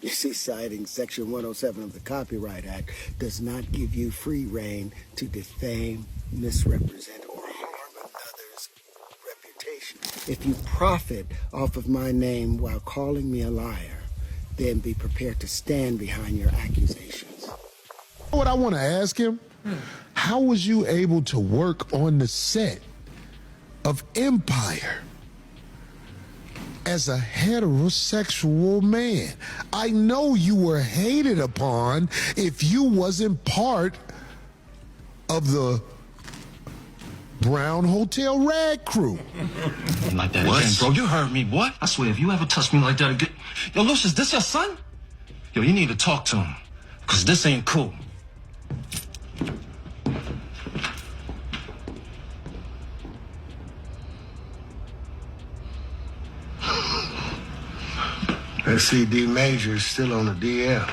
You see, citing Section 107 of the Copyright Act does not give you free rein to defame, misrepresent, or harm another's reputation. If you profit off of my name while calling me a liar, then be prepared to stand behind your accusations. What I want to ask him, how was you able to work on the set of Empire as a heterosexual man? I know you were hated upon if you wasn't part of the Brown Hotel Rag crew. Ain't like that again, bro. You heard me, boy. I swear, if you ever touch me like that again... Yo, Lucius, this your son? Yo, you need to talk to him, because this ain't cool. That CD Major is still on the DL.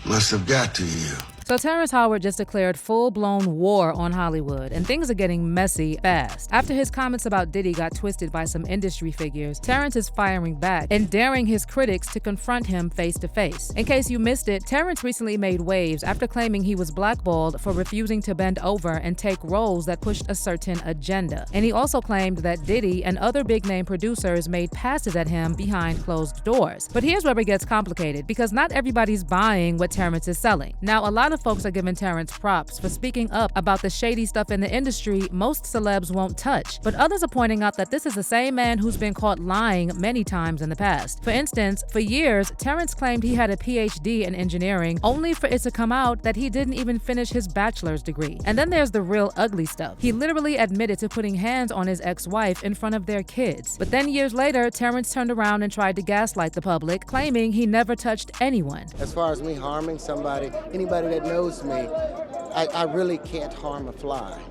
Must have got to you. So Terrence Howard just declared full-blown war on Hollywood, and things are getting messy fast. After his comments about Diddy got twisted by some industry figures, Terrence is firing back and daring his critics to confront him face-to-face. In case you missed it, Terrence recently made waves after claiming he was blackballed for refusing to bend over and take roles that pushed a certain agenda. And he also claimed that Diddy and other big-name producers made passes at him behind closed doors. But here's where it gets complicated, because not everybody's buying what Terrence is selling. Now, a lot of folks are giving Terrence props for speaking up about the shady stuff in the industry most celebs won't touch, but others are pointing out that this is the same man who's been caught lying many times in the past. For instance, for years, Terrence claimed he had a PhD in engineering, only for it to come out that he didn't even finish his bachelor's degree. And then there's the real ugly stuff. He literally admitted to putting hands on his ex-wife in front of their kids. But then years later, Terrence turned around and tried to gaslight the public, claiming he never touched anyone. As far as me harming somebody, anybody that knows me, I really can't harm a fly.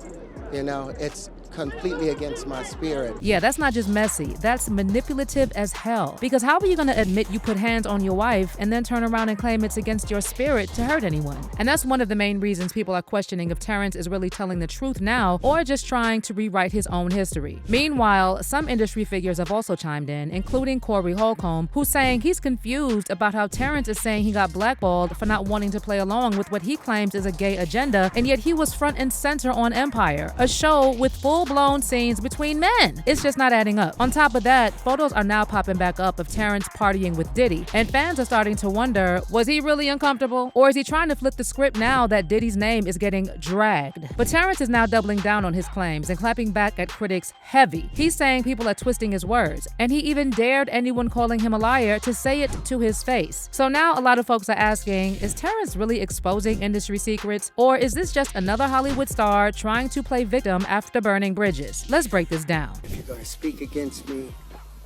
You know, it's completely against my spirit. Yeah, that's not just messy, that's manipulative as hell. Because how are you gonna admit you put hands on your wife and then turn around and claim it's against your spirit to hurt anyone? And that's one of the main reasons people are questioning if Terrence is really telling the truth now or just trying to rewrite his own history. Meanwhile, some industry figures have also chimed in, including Corey Holcomb, who's saying he's confused about how Terrence is saying he got blackballed for not wanting to play along with what he claims is a gay agenda, and yet he was front and center on Empire, a show with full-blown scenes between men. It's just not adding up. On top of that, photos are now popping back up of Terrence partying with Diddy, and fans are starting to wonder, was he really uncomfortable? Or is he trying to flip the script now that Diddy's name is getting dragged? But Terrence is now doubling down on his claims and clapping back at critics heavy. He's saying people are twisting his words, and he even dared anyone calling him a liar to say it to his face. So now a lot of folks are asking, is Terrence really exposing industry secrets? Or is this just another Hollywood star trying to play victim after burning bridges? Let's break this down. If you're going to speak against me,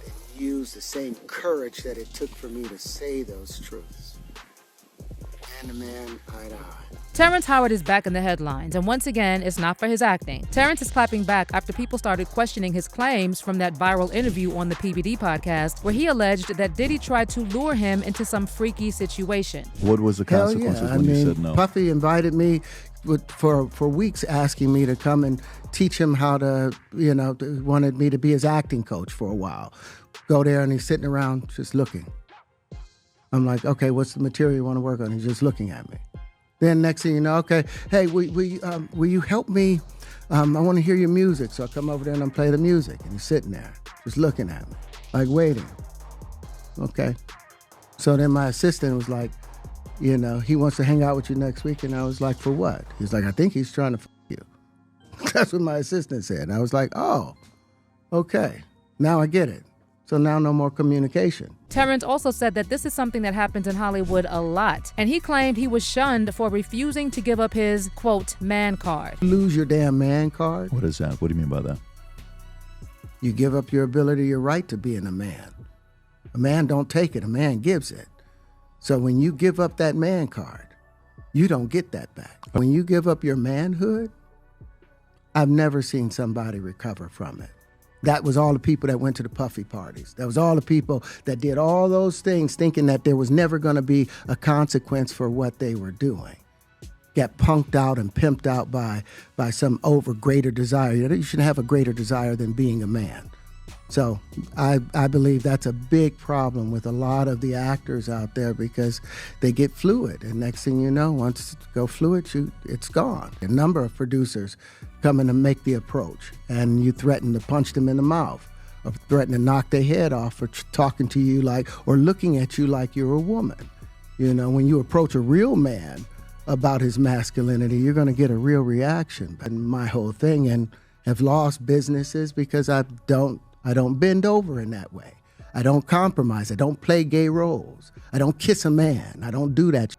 then use the same courage that it took for me to say those truths. Man to man, eye to eye. Terrence Howard is back in the headlines, and once again, it's not for his acting. Terrence is clapping back after people started questioning his claims from that viral interview on the PBD podcast, where he alleged that Diddy tried to lure him into some freaky situation. What was the consequences when you said no? Puffy invited me for weeks, asking me to come and teach him how to, wanted me to be his acting coach for a while. Go there, and he's sitting around just looking. I'm like, okay, what's the material you want to work on? He's just looking at me. Then next thing you know, okay, hey, will you help me? I want to hear your music. So I come over there and I play the music. And he's sitting there, just looking at me, like waiting. Okay. So then my assistant was like, he wants to hang out with you next week. And I was like, for what? He's like, I think he's trying to f*** you. That's what my assistant said. And I was like, oh, okay. Now I get it. So now no more communication. Terrence also said that this is something that happens in Hollywood a lot, and he claimed he was shunned for refusing to give up his, quote, man card. Lose your damn man card? What is that? What do you mean by that? You give up your ability, your right to being a man. A man don't take it, a man gives it. So when you give up that man card, you don't get that back. When you give up your manhood, I've never seen somebody recover from it. That was all the people that went to the Puffy parties. That was all the people that did all those things thinking that there was never going to be a consequence for what they were doing. Got punked out and pimped out by some greater desire. You shouldn't have a greater desire than being a man. So I believe that's a big problem with a lot of the actors out there because they get fluid. And next thing you know, once you go fluid, it's gone. A number of producers come in to make the approach, and you threaten to punch them in the mouth or threaten to knock their head off for talking to you or looking at you like you're a woman. You know, when you approach a real man about his masculinity, you're going to get a real reaction. And my whole thing, and have lost businesses because I don't bend over in that way. I don't compromise. I don't play gay roles. I don't kiss a man. I don't do that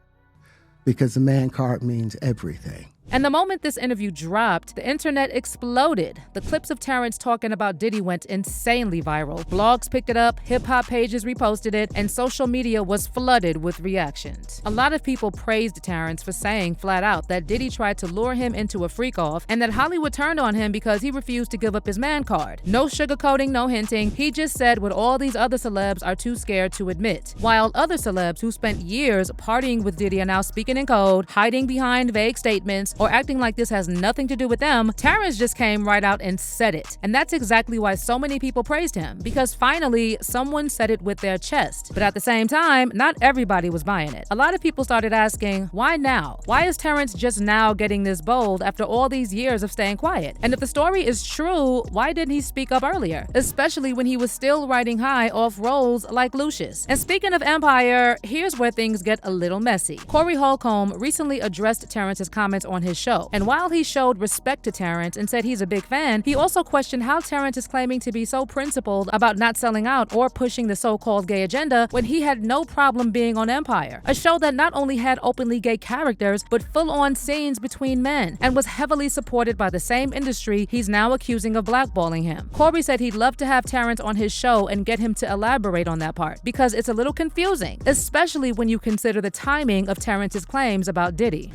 because the man card means everything. And the moment this interview dropped, the internet exploded. The clips of Terrence talking about Diddy went insanely viral. Blogs picked it up, hip-hop pages reposted it, and social media was flooded with reactions. A lot of people praised Terrence for saying flat out that Diddy tried to lure him into a freak-off and that Hollywood turned on him because he refused to give up his man card. No sugarcoating, no hinting. He just said what all these other celebs are too scared to admit. While other celebs who spent years partying with Diddy are now speaking in code, hiding behind vague statements, or acting like this has nothing to do with them, Terrence just came right out and said it. And that's exactly why so many people praised him, because finally someone said it with their chest. But at the same time, not everybody was buying it. A lot of people started asking, why now? Why is Terrence just now getting this bold after all these years of staying quiet? And if the story is true, why didn't he speak up earlier? Especially when he was still riding high off roles like Lucius. And speaking of Empire, here's where things get a little messy. Corey Holcomb recently addressed Terrence's comments on his show. And while he showed respect to Terrence and said he's a big fan, he also questioned how Terrence is claiming to be so principled about not selling out or pushing the so-called gay agenda when he had no problem being on Empire, a show that not only had openly gay characters, but full-on scenes between men, and was heavily supported by the same industry he's now accusing of blackballing him. Corey said he'd love to have Terrence on his show and get him to elaborate on that part, because it's a little confusing, especially when you consider the timing of Terrence's claims about Diddy.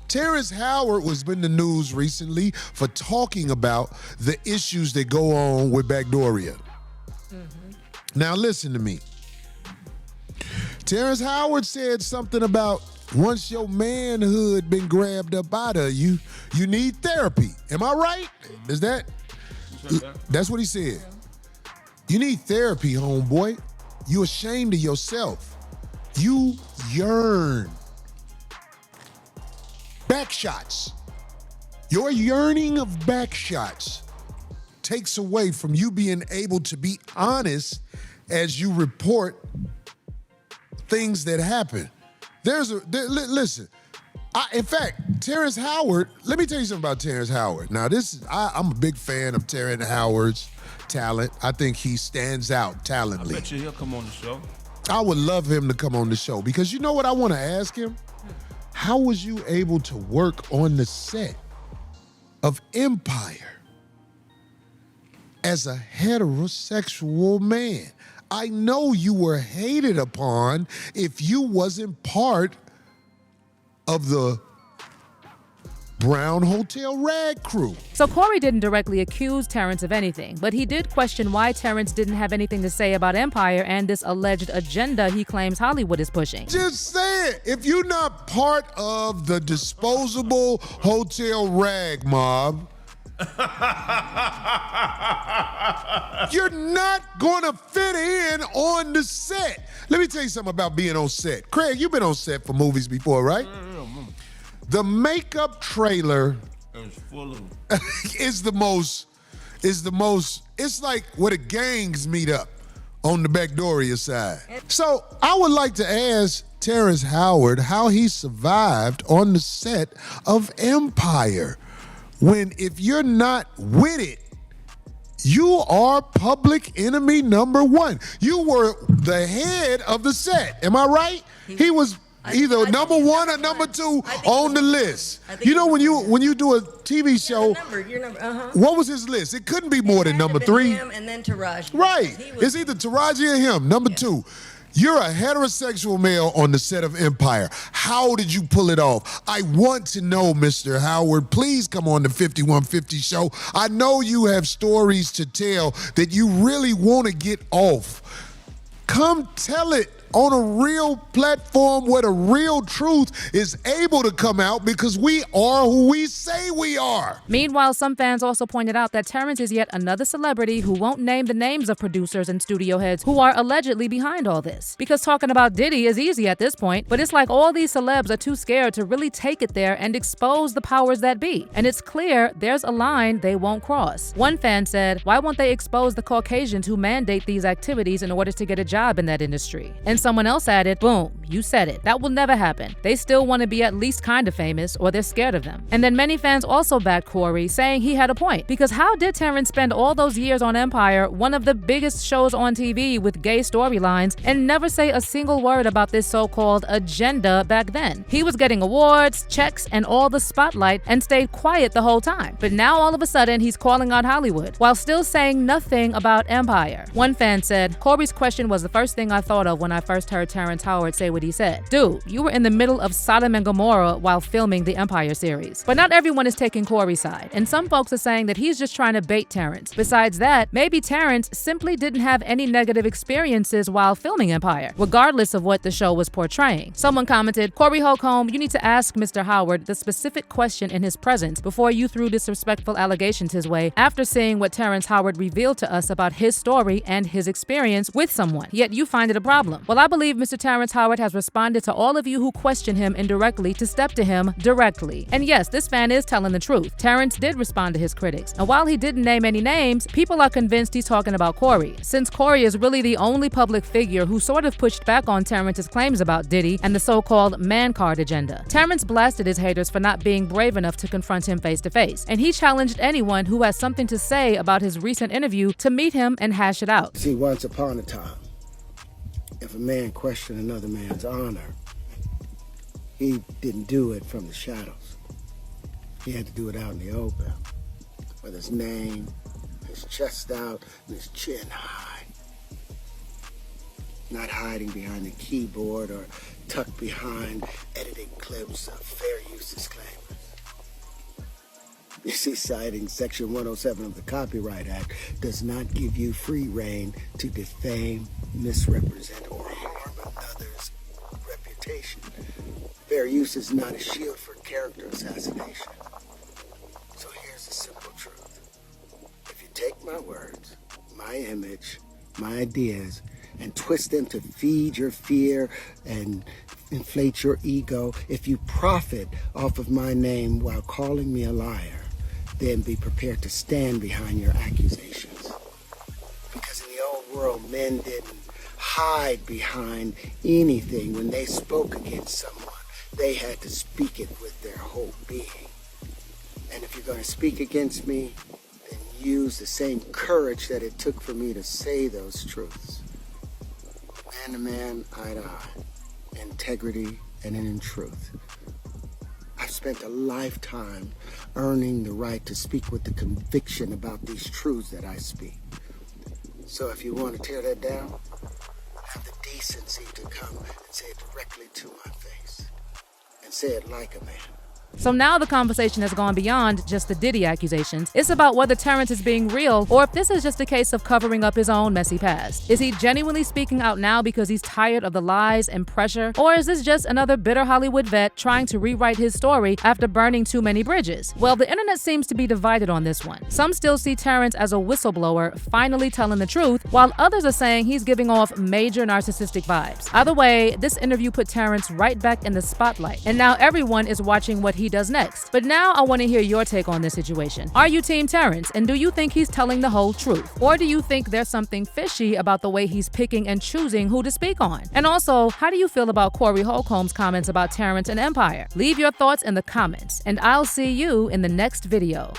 Terrence Howard was in the news recently for talking about the issues that go on with Backdooria. Now listen to me. Terrence Howard said something about once your manhood been grabbed up out of you, you need therapy. Am I right? Is that? That's what he said. You need therapy, homeboy. You ashamed of yourself. You yearn. Back shots. Your yearning of back shots takes away from you being able to be honest as you report things that happen. Listen, in fact, Terrence Howard, let me tell you something about Terrence Howard. Now, I'm a big fan of Terrence Howard's talent. I think he stands out talently. I bet you he'll come on the show. I would love him to come on the show because you know what I want to ask him? How was you able to work on the set of Empire as a heterosexual man? I know you were hated upon if you wasn't part of the Brown Hotel Rag crew. So Corey didn't directly accuse Terrence of anything, but he did question why Terrence didn't have anything to say about Empire and this alleged agenda he claims Hollywood is pushing. Just say it. If you're not part of the disposable hotel rag mob, you're not gonna fit in on the set. Let me tell you something about being on set. Craig, you've been on set for movies before, right? The makeup trailer is the most, it's like where the gangs meet up on the Backdooria side. So I would like to ask Terrence Howard how he survived on the set of Empire. When if you're not with it, you are public enemy number one. You were the head of the set. Am I right? He was either number one or number two on the list. You know when you do a TV show, what was his list? It couldn't be more than number three. Him and then Taraji. Right. It's either Taraji or him. Number two. You're a heterosexual male on the set of Empire. How did you pull it off? I want to know, Mr. Howard. Please come on the 5150 show. I know you have stories to tell that you really want to get off. Come tell it on a real platform where the real truth is able to come out because we are who we say we are. Meanwhile, some fans also pointed out that Terrence is yet another celebrity who won't name the names of producers and studio heads who are allegedly behind all this. Because talking about Diddy is easy at this point, but it's like all these celebs are too scared to really take it there and expose the powers that be. And it's clear there's a line they won't cross. One fan said, why won't they expose the Caucasians who mandate these activities in order to get a job in that industry? And someone else added, boom, you said it. That will never happen. They still want to be at least kind of famous, or they're scared of them. And then many fans also backed Corey, saying he had a point. Because how did Terrence spend all those years on Empire, one of the biggest shows on TV with gay storylines, and never say a single word about this so-called agenda back then? He was getting awards, checks, and all the spotlight and stayed quiet the whole time. But now all of a sudden he's calling out Hollywood while still saying nothing about Empire. One fan said, Corey's question was the first thing I thought of when I first heard Terrence Howard say what he said. Dude, you were in the middle of Sodom and Gomorrah while filming the Empire series. But not everyone is taking Corey's side, and some folks are saying that he's just trying to bait Terrence. Besides that, maybe Terrence simply didn't have any negative experiences while filming Empire, regardless of what the show was portraying. Someone commented, Corey Holcomb, you need to ask Mr. Howard the specific question in his presence before you threw disrespectful allegations his way after seeing what Terrence Howard revealed to us about his story and his experience with someone. Yet you find it a problem. Well, I believe Mr. Terrence Howard has responded to all of you who question him indirectly to step to him directly. And yes, this fan is telling the truth. Terrence did respond to his critics. And while he didn't name any names, people are convinced he's talking about Corey, since Corey is really the only public figure who sort of pushed back on Terrence's claims about Diddy and the so-called man card agenda. Terrence blasted his haters for not being brave enough to confront him face to face, and he challenged anyone who has something to say about his recent interview to meet him and hash it out. See, once upon a time, if a man questioned another man's honor, he didn't do it from the shadows. He had to do it out in the open, with his name, his chest out, and his chin high. Not hiding behind the keyboard or tucked behind editing clips of fair use disclaimers. You see, citing Section 107 of the Copyright Act does not give you free rein to defame, misrepresent, or harm another's reputation. Fair use is not a shield for character assassination. So here's the simple truth. If you take my words, my image, my ideas, and twist them to feed your fear and inflate your ego, if you profit off of my name while calling me a liar, then be prepared to stand behind your accusations. Because in the old world, men didn't hide behind anything. When they spoke against someone, they had to speak it with their whole being. And if you're going to speak against me, then use the same courage that it took for me to say those truths. Man to man, eye to eye, integrity and in truth. I've spent a lifetime earning the right to speak with the conviction about these truths that I speak. So if you want to tear that down, have the decency to come and say it directly to my face. And say it like a man. So now the conversation has gone beyond just the Diddy accusations. It's about whether Terrence is being real or if this is just a case of covering up his own messy past. Is he genuinely speaking out now because he's tired of the lies and pressure? Or is this just another bitter Hollywood vet trying to rewrite his story after burning too many bridges? Well, the internet seems to be divided on this one. Some still see Terrence as a whistleblower finally telling the truth, while others are saying he's giving off major narcissistic vibes. Either way, this interview put Terrence right back in the spotlight, and now everyone is watching what he does next. But now I want to hear your take on this situation. Are you Team Terrence, and do you think he's telling the whole truth? Or do you think there's something fishy about the way he's picking and choosing who to speak on? And also, how do you feel about Corey Holcomb's comments about Terrence and Empire? Leave your thoughts in the comments, and I'll see you in the next video.